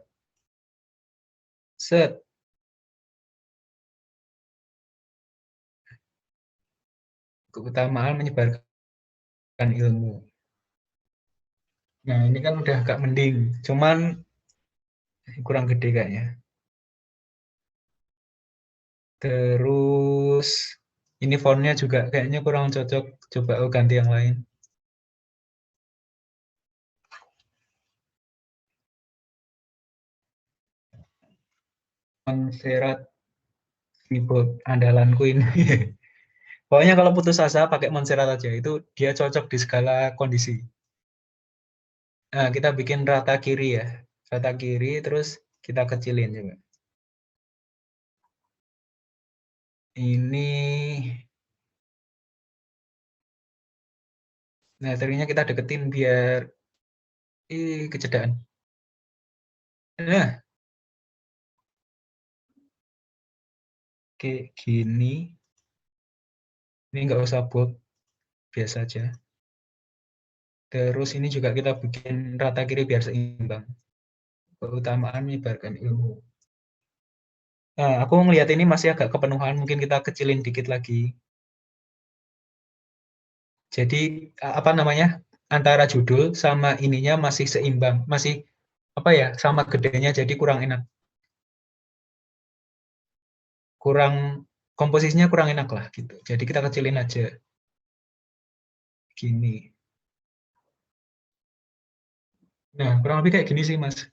Set. Keutamaan menyebarkan ilmu. Nah, ini kan udah agak mending. Cuman kurang gede kayaknya. Terus ini fontnya juga kayaknya kurang cocok. Coba ganti yang lain. Montserrat keyboard andalanku ini. Pokoknya kalau putus asa pakai Montserrat aja. Itu dia cocok di segala kondisi. Nah, kita bikin rata kiri ya. Rata kiri terus kita kecilin juga. Ini nah, terinya kita deketin biar kecedaan. Nah, kayak gini. Ini nggak usah bold, biasa aja. Terus ini juga kita bikin rata kiri biar seimbang. Keutamaan menyebarkan ilmu. Nah, aku ngelihat ini masih agak kepenuhan, mungkin kita kecilin dikit lagi. Jadi apa namanya, antara judul sama ininya masih seimbang, masih apa ya, sama gedenya, jadi kurang enak. Komposisinya kurang enak lah gitu. Jadi kita kecilin aja. Gini. Nah, kurang lebih kayak gini sih, Mas.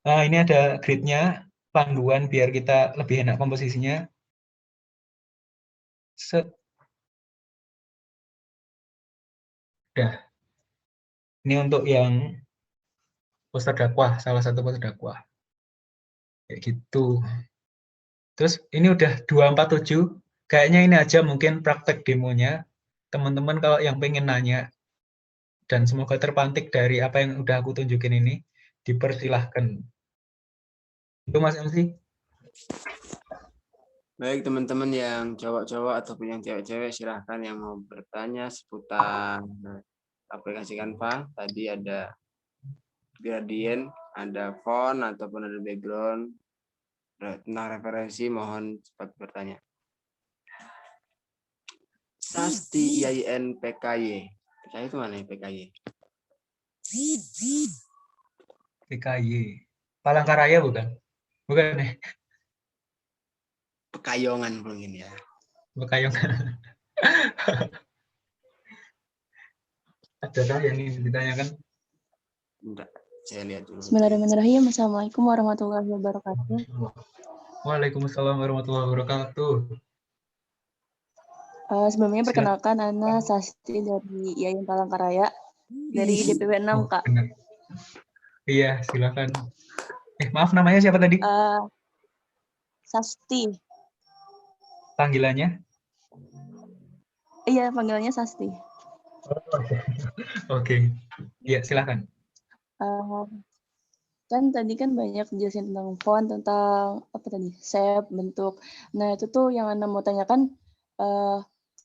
Nah, ini ada grid-nya, panduan biar kita lebih enak komposisinya. Set. Udah. Ini untuk yang poster dakwah, salah satu poster dakwah. Kayak gitu. Terus ini udah 247. Kayaknya ini aja mungkin praktek demonya. Teman-teman kalau yang pengen nanya, dan semoga terpantik dari apa yang udah aku tunjukin ini, dipersilahkan. Itu Mas MC. Baik teman-teman yang cowok-cowok ataupun yang cewek-cewek, silahkan yang mau bertanya seputar aplikasi Canva. Tadi ada gradient, ada font ataupun ada background. Tentang referensi mohon cepat bertanya. Sasti IAIN PKY. PKY itu mana ya PKY? PKY. Palangkaraya bukan? Bukan nih, Pekayongan mungkin ya. Bekayong. Adakah yang ingin ditanyakan? Bentar, saya lihat dulu. Bismillahirrahmanirrahim. Assalamualaikum warahmatullahi wabarakatuh. Waalaikumsalam warahmatullahi wabarakatuh. Sebelumnya perkenalkan, Ana Sasti dari Yayan Palangkaraya dari DPW 6, Oh, Kak. benar. Iya, silakan. Maaf, namanya siapa tadi? Sasti. Panggilannya? Iya, panggilannya Sasti. Oke. Iya, silakan. Kan tadi kan banyak jelasin tentang font, tentang apa tadi, shape, bentuk. Nah, itu tuh yang Ana mau tanyakan,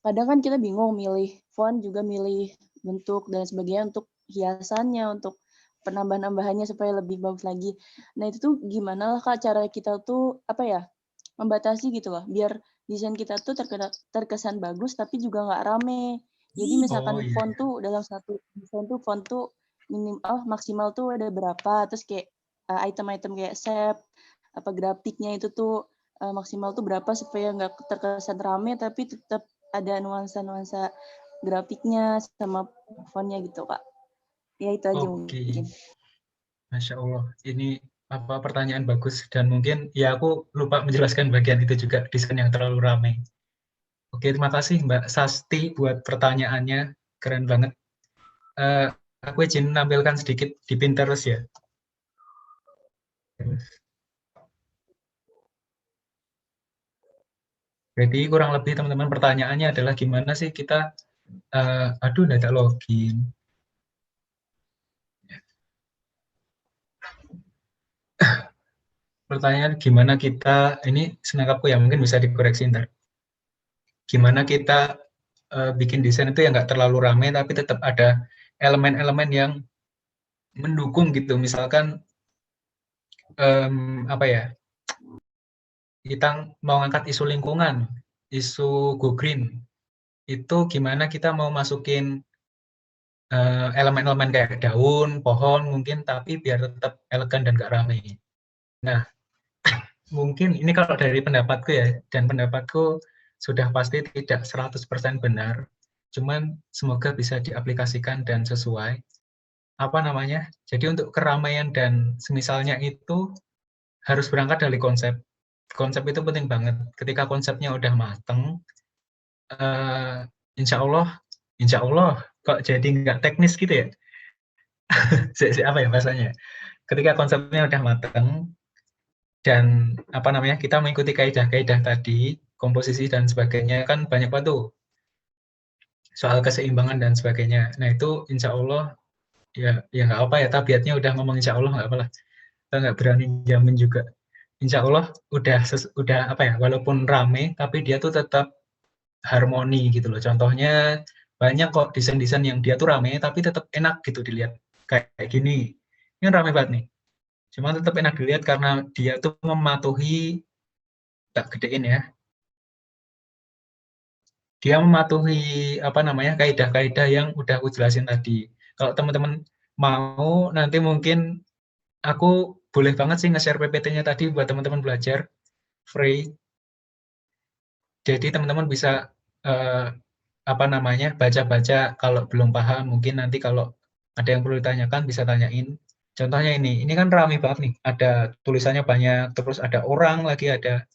kadang kan kita bingung milih font, juga milih bentuk dan sebagainya untuk hiasannya, untuk penambahan-nambahannya supaya lebih bagus lagi. Nah, itu tuh gimana lah, Kak, cara kita tuh, apa ya, membatasi gitu loh, biar desain kita tuh terkesan bagus, tapi juga nggak rame. Jadi misalkan iya. font tuh dalam satu desain tuh font tuh maksimal tuh ada berapa, terus kayak item-item kayak shape, apa grafiknya itu tuh maksimal tuh berapa supaya nggak terkesan rame, tapi tetap ada nuansa-nuansa grafiknya sama fontnya gitu, Kak. Ya itu aja mungkin. Masya Allah, ini pertanyaan bagus dan mungkin ya aku lupa menjelaskan bagian itu juga, desain yang terlalu ramai. Oke, terima kasih Mbak Sasti buat pertanyaannya, keren banget. Aku izin menampilkan sedikit di Pinterest ya. Jadi kurang lebih teman-teman pertanyaannya adalah gimana sih kita, aduh nggak ada login. Pertanyaan gimana kita, ini senangkapku ya, mungkin bisa dikoreksi ntar. Gimana kita bikin desain itu yang nggak terlalu ramai tapi tetap ada elemen-elemen yang mendukung gitu. Misalkan apa ya, kita mau ngangkat isu lingkungan, isu go green, itu gimana kita mau masukin elemen-elemen kayak daun, pohon mungkin, tapi biar tetap elegan dan nggak ramai. Nah, mungkin ini kalau dari pendapatku ya, dan pendapatku sudah pasti tidak 100% benar, cuman semoga bisa diaplikasikan dan sesuai. Jadi untuk keramaian dan semisalnya itu harus berangkat dari konsep. Konsep itu penting banget. Ketika konsepnya udah mateng, insya Allah, kok jadi nggak teknis gitu ya? Apa ya bahasanya? Ketika konsepnya udah mateng, dan kita mengikuti kaidah-kaidah tadi, komposisi dan sebagainya, kan banyak banget tuh soal keseimbangan dan sebagainya. Nah itu insya Allah ya nggak apa ya, tabiatnya udah ngomong insya Allah, nggak apalah, kita nggak berani jamin juga. Insya Allah udah walaupun rame tapi dia tuh tetap harmoni gitu loh. Contohnya banyak kok desain-desain yang dia tuh rame tapi tetap enak gitu dilihat, kayak gini. Ini rame banget nih, cuma tetap enak dilihat karena dia tuh mematuhi, tak gedein ya, dia mematuhi kaidah-kaidah yang udah aku jelasin tadi. Kalau teman-teman mau, nanti mungkin aku boleh banget sih nge-share PPT-nya tadi buat teman-teman belajar free. Jadi teman-teman bisa baca-baca, kalau belum paham mungkin nanti kalau ada yang perlu ditanyakan bisa tanyain. Contohnya ini kan ramai banget nih, ada tulisannya banyak, terus ada orang lagi, ada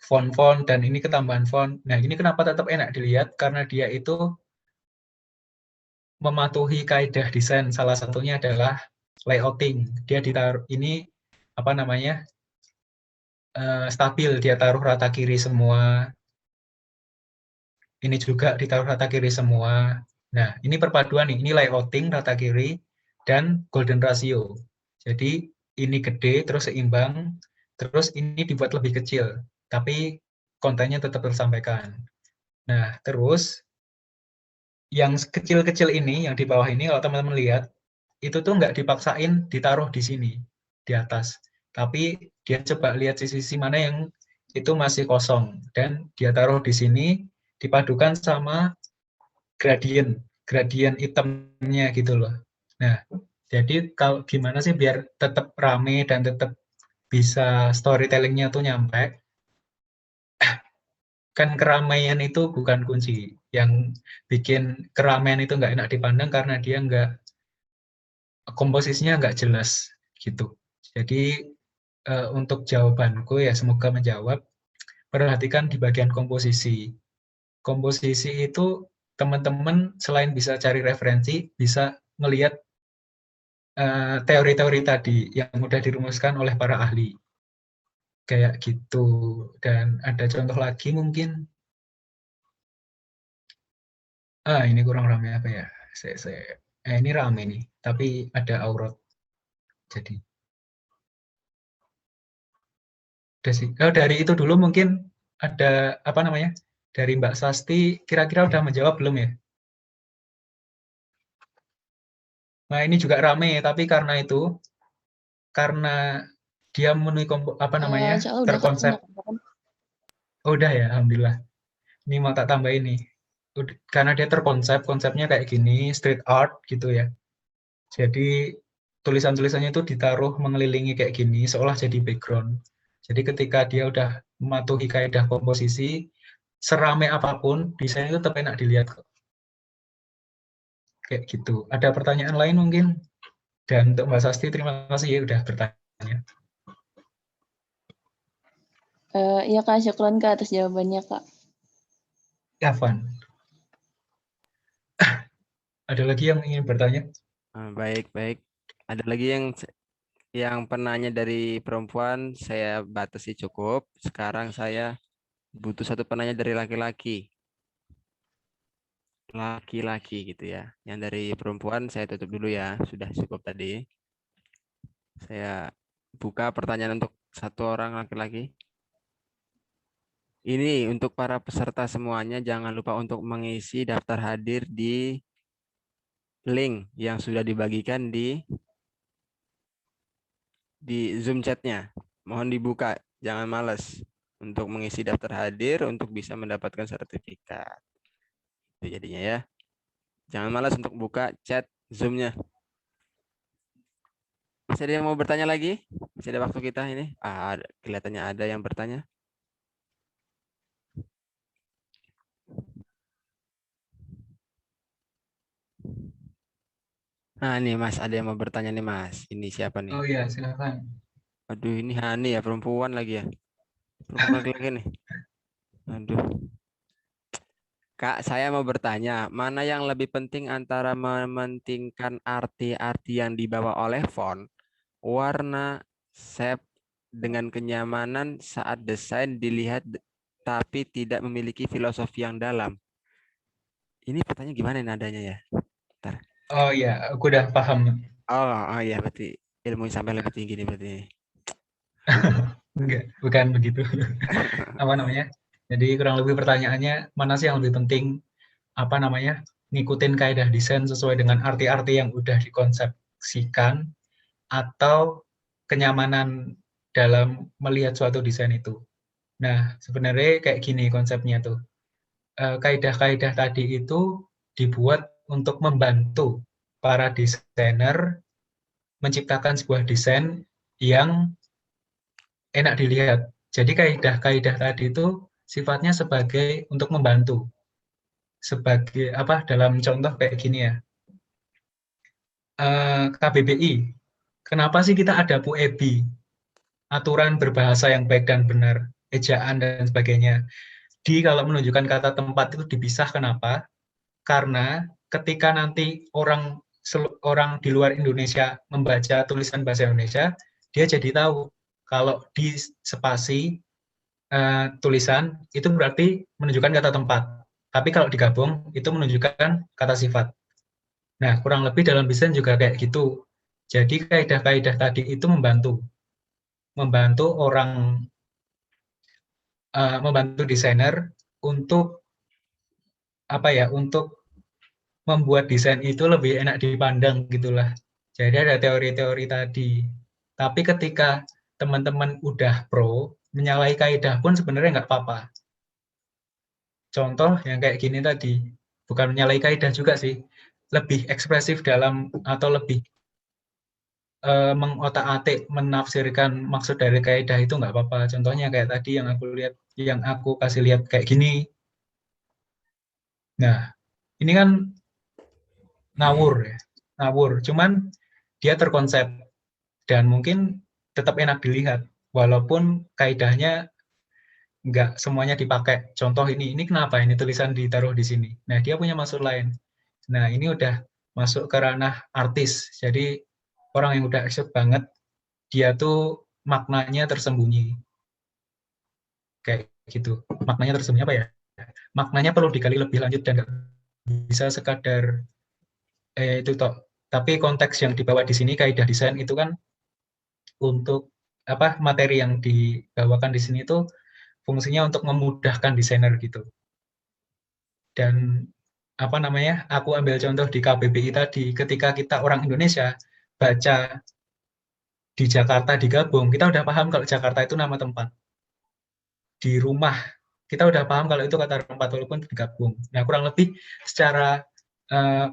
font-font, dan ini ketambahan font. Nah ini kenapa tetap enak dilihat, karena dia itu mematuhi kaidah desain. Salah satunya adalah layouting. Dia ditaruh ini stabil, dia taruh rata kiri semua. Ini juga ditaruh rata kiri semua. Nah, ini perpaduan nih, ini layouting rata kiri dan golden ratio. Jadi ini gede terus seimbang, terus ini dibuat lebih kecil, tapi kontennya tetap tersampaikan. Nah, terus yang kecil-kecil ini, yang di bawah ini, kalau teman-teman lihat, itu tuh nggak dipaksain ditaruh di sini, di atas. Tapi dia coba lihat sisi-sisi mana yang itu masih kosong, dan dia taruh di sini, dipadukan sama gradient hitamnya gitu loh. Nah, Jadi kalau gimana sih biar tetap rame dan tetap bisa storytelling-nya tuh nyampe, kan keramaian itu bukan kunci. Yang bikin keramaian itu nggak enak dipandang karena dia komposisinya nggak jelas gitu. Jadi untuk jawabanku ya semoga menjawab, perhatikan di bagian komposisi. Komposisi itu teman-teman selain bisa cari referensi, bisa melihat teori-teori tadi yang sudah dirumuskan oleh para ahli. Kayak gitu. Dan ada contoh lagi mungkin. Ini kurang rame apa ya? Ini rame nih, tapi ada aurat. Jadi, dari itu dulu mungkin ada apa namanya? Dari Mbak Sasti, kira-kira udah menjawab belum ya? Nah, ini juga rame, tapi karena dia memenuhi apa namanya? Insya Allah udah Kak, Terkonsep. Oh, udah ya, alhamdulillah. Ini mau tak tambahin nih. Karena dia konsepnya kayak gini, street art gitu ya. Jadi tulisan-tulisannya itu ditaruh mengelilingi kayak gini, seolah jadi background. Jadi ketika dia udah mematuhi kaidah komposisi, serame apapun, desain itu tetap enak dilihat kok. Kayak gitu. Ada pertanyaan lain mungkin? Dan untuk Mbak Sasti, terima kasih ya udah bertanya. Iya Kak, syukron Kak atas jawabannya Kak. Evan. Ada lagi yang ingin bertanya? Baik. Ada lagi yang penanya dari perempuan, saya batasi cukup. Sekarang saya butuh satu penanya dari laki-laki. Laki-laki gitu ya. Yang dari perempuan saya tutup dulu ya. Sudah cukup tadi. Saya buka pertanyaan untuk satu orang laki-laki. Ini untuk para peserta semuanya, jangan lupa untuk mengisi daftar hadir di link yang sudah dibagikan di Zoom chatnya. Mohon dibuka, jangan males untuk mengisi daftar hadir untuk bisa mendapatkan sertifikat. Itu jadinya ya. Jangan malas untuk buka chat Zoom-nya. Masih ada yang mau bertanya lagi? Masih ada waktu kita ini? Kelihatannya ada yang bertanya. Nah, nih Mas, ada yang mau bertanya nih Mas. Ini siapa nih? Oh iya, silakan. Aduh, ini Hani ya, perempuan lagi ya. Perempuan lagi nih. Aduh. Kak, saya mau bertanya, mana yang lebih penting antara mementingkan arti-arti yang dibawa oleh font, warna, shape, dengan kenyamanan saat desain dilihat tapi tidak memiliki filosofi yang dalam? Ini pertanyaan gimana nadanya ya? Bentar. Oh iya, aku udah paham. Oh iya, berarti ilmu sampai lebih tinggi nih berarti. Enggak, bukan begitu. Apa namanya? Jadi kurang lebih pertanyaannya, mana sih yang lebih penting, apa namanya, ngikutin kaidah desain sesuai dengan arti-arti yang udah dikonsepsikan, atau kenyamanan dalam melihat suatu desain itu. Nah, sebenarnya kayak gini konsepnya tuh. Kaidah-kaidah tadi itu dibuat untuk membantu para desainer menciptakan sebuah desain yang enak dilihat. Jadi kaidah-kaidah tadi itu sifatnya sebagai untuk membantu. Sebagai apa dalam contoh kayak gini ya. KBBI. Kenapa sih kita ada PUEBI? Aturan berbahasa yang baik dan benar, ejaan dan sebagainya. Kalau menunjukkan kata tempat itu dipisah, kenapa? Karena ketika nanti orang di luar Indonesia membaca tulisan bahasa Indonesia, dia jadi tahu kalau di spasi tulisan itu berarti menunjukkan kata tempat. Tapi kalau digabung itu menunjukkan kata sifat. Nah, kurang lebih dalam desain juga kayak gitu. Jadi kaidah-kaidah tadi itu membantu orang, membantu desainer untuk apa ya, untuk membuat desain itu lebih enak dipandang gitulah. Jadi ada teori-teori tadi. Tapi ketika teman-teman udah pro, menyalahi kaidah pun sebenarnya nggak apa-apa. Contoh yang kayak gini tadi, bukan menyalahi kaidah juga sih, lebih ekspresif dalam atau lebih mengotak-atik menafsirkan maksud dari kaidah itu nggak apa-apa. Contohnya kayak tadi yang aku kasih lihat kayak gini. Nah, ini kan ngawur ya, ngawur. Cuman dia terkonsep dan mungkin tetap enak dilihat, walaupun kaidahnya nggak semuanya dipakai. Contoh ini kenapa ini tulisan ditaruh di sini? Nah, dia punya maksud lain. Nah, ini udah masuk ke ranah artis. Jadi orang yang udah expert banget, dia tuh maknanya tersembunyi. Kayak gitu. Maknanya tersembunyi apa ya? Maknanya perlu digali lebih lanjut dan nggak bisa sekadar itu toh. Tapi konteks yang dibawa di sini kaidah desain itu kan untuk apa materi yang dibawakan di sini itu fungsinya untuk memudahkan desainer gitu. Dan apa namanya? Aku ambil contoh di KBBI tadi, ketika kita orang Indonesia baca di Jakarta digabung, kita udah paham kalau Jakarta itu nama tempat. Di rumah kita udah paham kalau itu kata tempat walaupun digabung. Nah, kurang lebih secara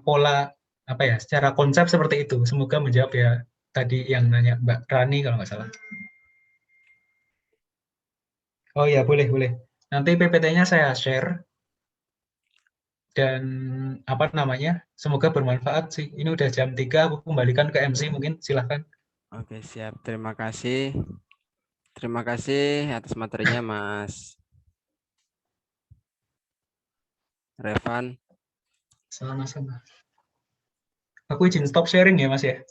pola apa ya? Secara konsep seperti itu. Semoga menjawab ya tadi yang nanya Mbak Rani kalau nggak salah. Oh ya, boleh. Nanti PPT-nya saya share dan apa namanya? Semoga bermanfaat sih. Ini udah jam 3, aku kembalikan ke MC mungkin silahkan. Oke, siap. Terima kasih. Terima kasih atas materinya Mas Revan. Sama-sama. Aku izin stop sharing ya Mas ya.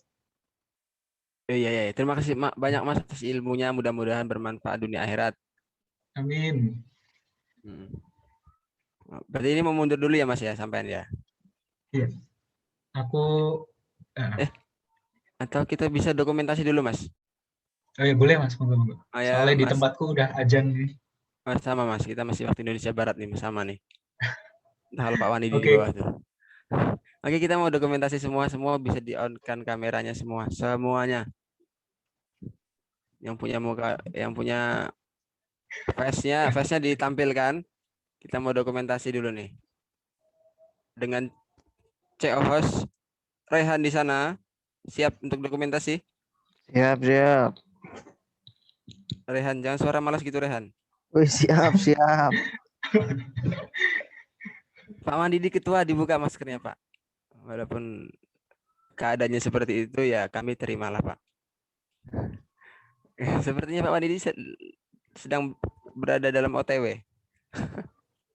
Iya. Terima kasih banyak Mas atas ilmunya. Mudah-mudahan bermanfaat dunia akhirat. Amin. Berarti ini mau mundur dulu ya Mas ya sampean ya. Iya. Aku Atau kita bisa dokumentasi dulu Mas. oh ya boleh Mas, monggo. Oh, ya, Soalnya di Mas. tempatku udah azan nih. Mas sama Mas, kita masih waktu Indonesia Barat nih sama nih. Nah, kalau Pak Wandi di Oke. bawah tuh. Oke, kita mau dokumentasi semua bisa di on kan kameranya semuanya. Yang punya muka, yang punya face-nya ditampilkan. Kita mau dokumentasi dulu nih. Dengan CEO host Rehan di sana, siap untuk dokumentasi? Siap. Rehan, jangan suara malas gitu Rehan. Wih, siap. Pak Mandidi ketua, dibuka maskernya Pak. Walaupun keadaannya seperti itu ya kami terimalah Pak. Sepertinya Pak Mandidi sedang berada dalam OTW.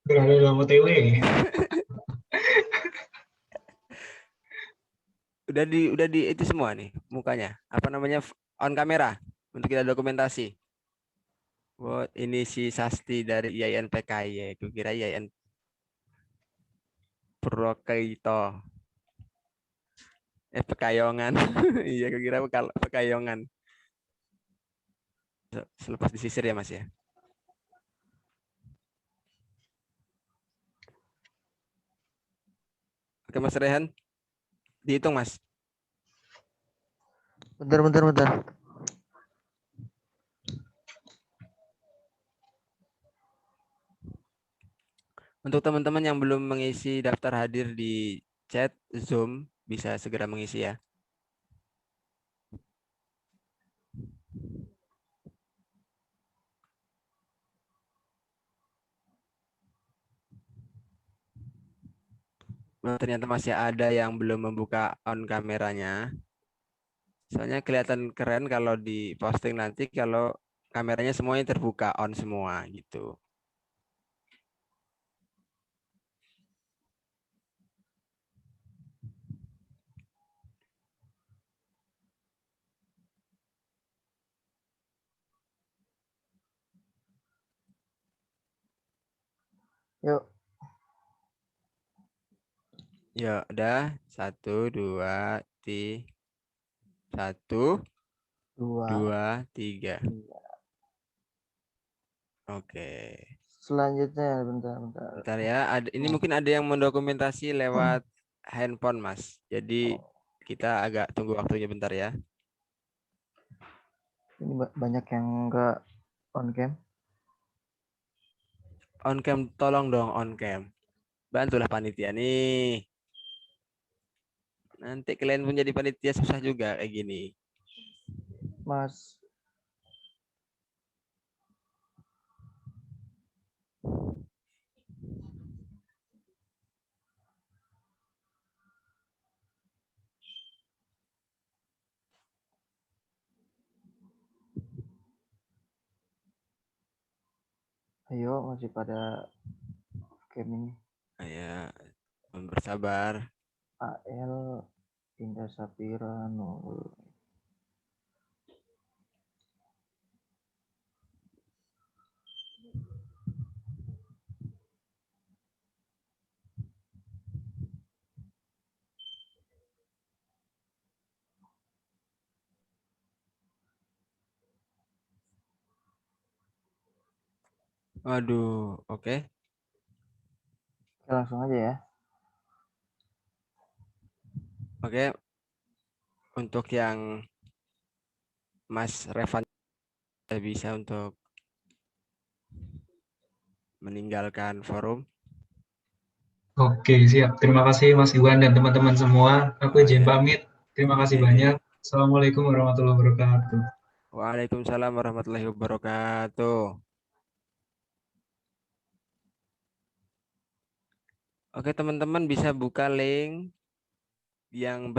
Berada dalam OTW. Udah di itu semua nih mukanya. Apa namanya on kamera untuk kita dokumentasi. Oh, ini si Sasti dari IAIN PKY. Aku kira IAIN Purwokerto. Pekayongan. Iya, aku kira Pekayongan. Selepas disisir ya Mas ya. Oke Mas Rehan. Dihitung Mas. Bentar. Untuk teman-teman yang belum mengisi daftar hadir di chat Zoom, bisa segera mengisi ya. Ternyata masih ada yang belum membuka on kameranya. Soalnya kelihatan keren kalau di posting nanti kalau kameranya semuanya terbuka on semua gitu. Yuk. Ya udah 1, 2, 3. 1, 2, 3. Oke. Selanjutnya bentar. Bentar ya. Ini mungkin ada yang mendokumentasi lewat handphone Mas. Jadi kita agak tunggu waktunya bentar ya. Ini banyak yang enggak on cam. On cam, tolong dong on cam. Bantulah panitia nih. Nanti kalian pun jadi panitia susah juga kayak gini. Mas. Ayo, masih pada game ini. Ya, bersabar. AL Indah Sapira 0. Waduh, oke. Oke, langsung aja ya. Oke. Untuk yang Mas Revan bisa untuk meninggalkan forum. Oke, siap. Terima kasih Mas Iwan dan teman-teman semua. Aku izin pamit. Terima kasih banyak. Assalamualaikum warahmatullahi wabarakatuh. Waalaikumsalam warahmatullahi wabarakatuh. Oke, teman-teman bisa buka link yang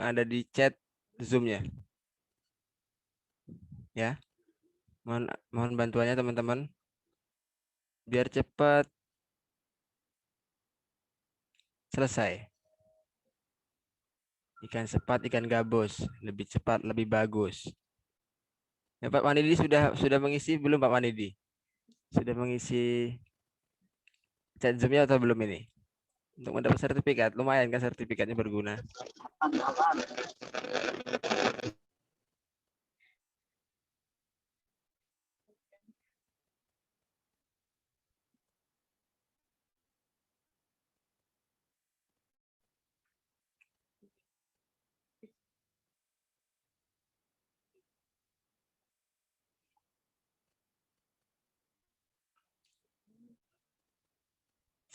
ada di chat Zoom-nya. Ya. Mohon bantuannya teman-teman. Biar cepat selesai. Ikan sepat, ikan gabus, lebih cepat, lebih bagus. Ya, Pak Manidi sudah mengisi belum Pak Manidi? Sudah mengisi chat Zoom-nya atau belum ini? Untuk mendapat sertifikat, lumayan kan sertifikatnya berguna.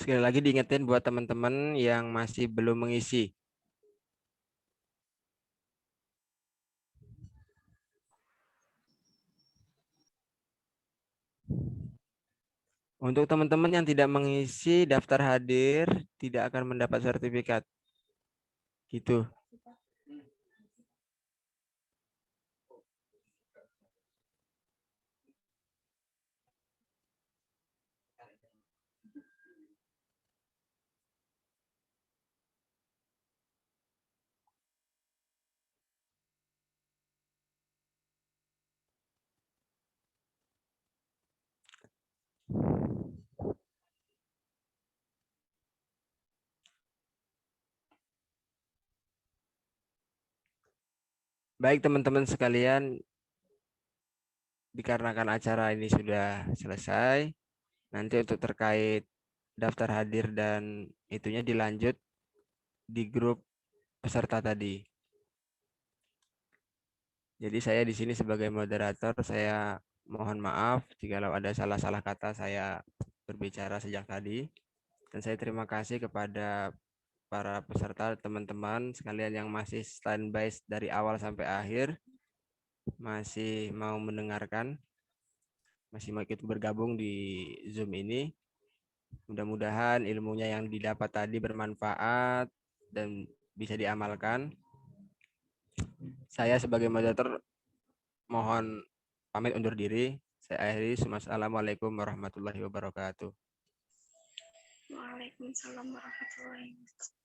Sekali lagi diingetin buat teman-teman yang masih belum mengisi. Untuk teman-teman yang tidak mengisi daftar hadir, tidak akan mendapat sertifikat. Gitu. Baik teman-teman sekalian, dikarenakan acara ini sudah selesai, nanti untuk terkait daftar hadir dan itunya dilanjut di grup peserta tadi. Jadi saya di sini sebagai moderator, saya mohon maaf jika ada salah-salah kata saya berbicara sejak tadi. Dan saya terima kasih kepada para peserta, teman-teman sekalian yang masih standby dari awal sampai akhir, masih mau mendengarkan, masih mau ikut bergabung di Zoom ini. Mudah-mudahan ilmunya yang didapat tadi bermanfaat dan bisa diamalkan. Saya sebagai moderator mohon pamit undur diri. Saya akhiri. Assalamualaikum warahmatullahi wabarakatuh. Waalaikumsalam warahmatullahi wabarakatuh.